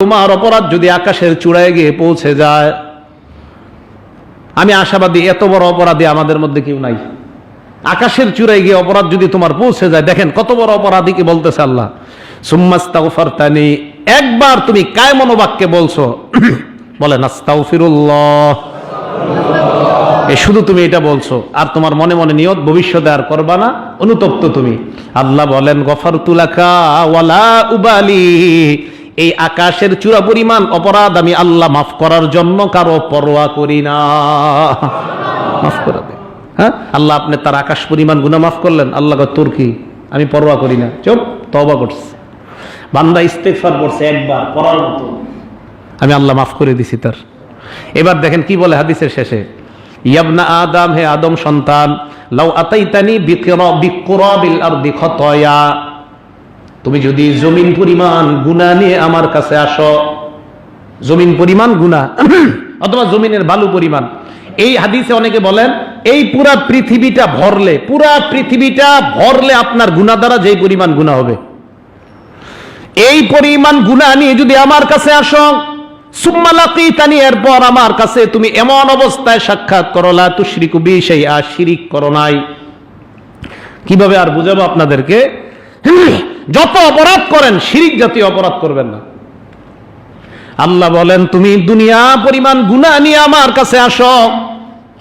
তোমার অপরাধ যদি আকাশের চূড়ায় গিয়ে পৌঁছে যায়, আমি আশাবাদী এত বড় অপরাধী আমাদের মধ্যে কেউ নাই। আকাশের চূড়ায় গিয়ে অপরাধ যদি তোমার পৌঁছে যায়, দেখেন কত বড় অপরাধীকে বলতেছে আল্লাহ, সুম্মাস্তাগফারতানি, একবার তুমি কায় মনোবাক্যে বলছো, বলেন আস্তাগফিরুল্লাহ, শুধু তুমি এটা বলছো, আর তোমার মনে মনে নিয়ত ভবিষ্যতে আর করবা না, অনুতপ্ত তুমি। আল্লাহ বলেন গফারতু লাকা ওয়ালা উবালি, এই আকাশের চূড়া পরিমাণ অপরাধ আমি আল্লাহ মাফ করার জন্য কারো পরোয়া করি না। মাফ করে দে। হ্যাঁ, আল্লাহ আপনি তার আকাশ পরিমাণ গুনাহ মাফ করলেন, আল্লাহ তোর কি, আমি পরোয়া করি না, চুপ, তওবা করছে। বান্দা ইস্তেগফার করছে একবার করার মতো, আমি আল্লাহ মাফ করে দিছি তার। এবার দেখেন কি বলে হাদিসের শেষে, ইয়াবনা আদম, হে আদম সন্তান, লাউ আতাইতানি বিকুরাবিল আরদি খতায়া, তুমি যদি জমিন পরিমাণ গুনাহ নিয়ে আমার কাছে আসো, জমিন পরিমাণ গুনাহ অথবা জমিনের বালু পরিমাণ। এই হাদিসে অনেকে বলেন এই পুরা পৃথিবীটা ভরলে আপনার গুনাহ দ্বারা যে পরিমাণ গুনাহ হবে, এই পরিমাণ গুনাহ নিয়ে যদি আমার কাছে আসো, সুম্মা লাকিতানি, এরপর আমার কাছে তুমি এমন অবস্থায় সাক্ষাৎ করো, লা তুশরিকু বি শাইআ, শিরিক করো নাই। কিভাবে আর বুঝাবো আপনাদেরকে, যত অপরাধ করেন শিরিক জাতীয় অপরাধ করবেন না। আল্লাহ বলেন তুমি দুনিয়া পরিমাণ গুনাহ নিয়ে আমার কাছে আসো,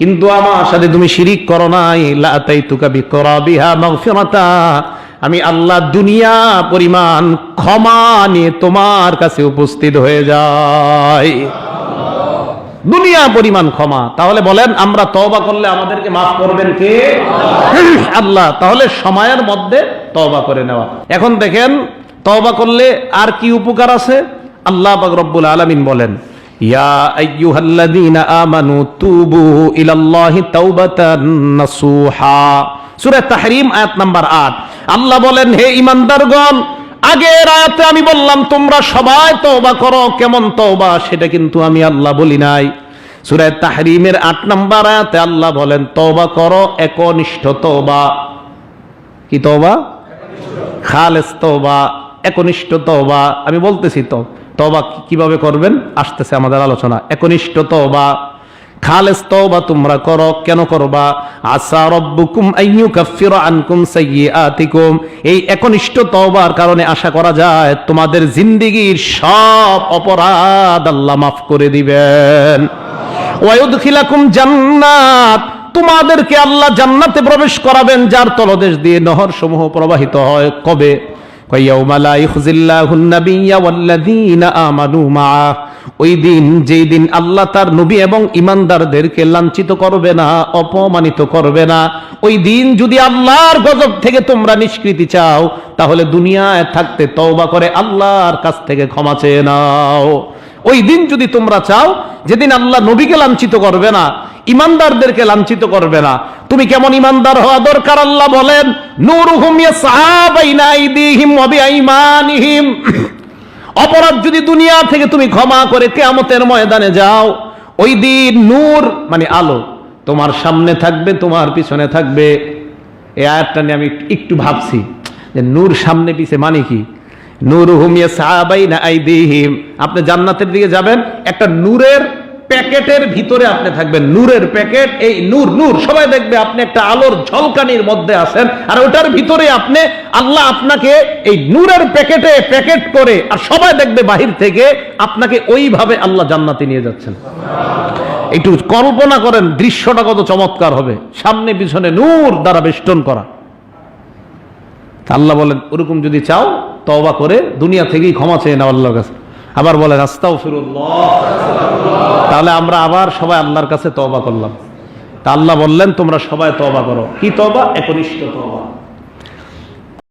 কিন্তু আমার সাথে তুমি শিরিক করো নাই, লা আতাইতুকা বিকুরাবিহা মাগফিরাতা, আমি আল্লাহ দুনিয়া পরিমাণ ক্ষমা নিয়ে তোমার কাছে উপস্থিত হয়ে যাই, দুনিয়া পরিমাণ ক্ষমা। তাহলে বলেন আমরা তওবা করলে আমাদেরকে মাফ করবেন কে? আল্লাহ। তাহলে সময়ের মধ্যে তওবা করে নেওয়া। এখন দেখেন তওবা করলে আর কি উপকার আছে, আল্লাহ পাক রব্বুল আলামিন বলেন, ইয়া আইয়ুহাল্লাযীনা আমানু তুবু ইলাল্লাহি তাওবাতান নাসুহা, সূরা তাহরীম আয়াত নাম্বার 8। আল্লাহ বলেন হে ঈমানদারগণ, আগের আয়াতে আমি বললাম তোমরা সবাই তওবা করো, কেমন তওবা সেটা কিন্তু আমি আল্লাহ বলি নাই। সূরা তাহরীমের 8 নম্বর আয়াতে আল্লাহ বলেন তওবা করো একনিষ্ঠ তওবা। কি তওবা? খালেস তওবা, একনিষ্ঠ তওবা। আমি বলতেছি তো তওবা কিভাবে করবেন, আসতেছে আমাদের আলোচনা। একনিষ্ঠ তওবা, খালেস তওবা তোমরা করো। কেন করবা? আসা রব্বুকুম আইয়ুকাফিরা আনকুম সাইয়্যাতিকুম, এই একনিষ্ঠ তওবার কারণে আশা করা যায় তোমাদের জিন্দেগীর সব অপরাধ আল্লাহ মাফ করে দিবেন। ওয়া ইউদখিলাকুম জান্নাত, তোমাদেরকে আল্লাহ জান্নাতে প্রবেশ করাবেন যার তলদেশ দিয়ে নহর সমূহ প্রবাহিত হয়। কবে? ইয়াউমা লা ইখজিল্লাহুন নাবিয়্যা ওয়াল্লাযীনা আমানু মাআ, ওই দিন যেই দিন আল্লাহ তার নবী এবং ঈমানদারদেরকে লাঞ্ছিত করবে না, অপমানিত করবে না। ওই দিন যদি আল্লাহর গজব থেকে তোমরা নিষ্কৃতি চাও, তাহলে দুনিয়ায় থাকতে তওবা করে আল্লাহর কাছ থেকে ক্ষমা চেয়ে নাও। ওই দিন যদি তোমরা চাও, যেদিন আল্লাহ নবীকে লাঞ্ছিত করবে না, ঈমানদারদেরকে লাঞ্ছিত করবে না, তুমি কেমন ঈমানদার হওয়া দরকার? আল্লাহ বলেন নূরুহুম ইয়াসআ বাইনা আইদিহিম ওয়া বিআইমানিহিম, অপরাধ যদি দুনিয়া থেকে তুমি ক্ষমা করে কিয়ামতের ময়দানে যাও, ওই দিন নূর মানে আলো তোমার সামনে থাকবে, তোমার পিছনে থাকবে। এই আয়াতটা নিয়ে আমি একটু ভাবছি যে নূর সামনে পিছে মানে কি? নূরুহুম ইয়াসআ বাইনা আইদিহিম, আপনি জান্নাতের দিকে যাবেন, একটা নূরের প্যাকেটের ভিতরে আপনি থাকবেন, নূরের প্যাকেট। এই নূর সবাই দেখবে আপনি একটা আলোর ঝলকানির মধ্যে আছেন, আর ওটার ভিতরে আপনি, আল্লাহ আপনাকে এই নূরের প্যাকেটে প্যাকেট করে, আর সবাই দেখবে বাহির থেকে আপনাকে ওইভাবে আল্লাহ জান্নাতে নিয়ে যাচ্ছেন। একটু কল্পনা করেন দৃশ্যটা কত চমৎকার হবে, সামনে পিছনে নূর দ্বারা বেষ্টন করা। আল্লাহ বলেন ওরকম যদি চাও তওবা করে দুনিয়া থেকেই ক্ষমা চেয়ে নাও আল্লাহর কাছে। আবার বলেন আস্তাগফিরুল্লাহ। তাহলে আমরা আবার সবাই আল্লাহর কাছে তওবা করলাম। তা আল্লাহ বললেন তোমরা সবাই তওবা করো। কি তওবা? একনিষ্ঠ তওবা।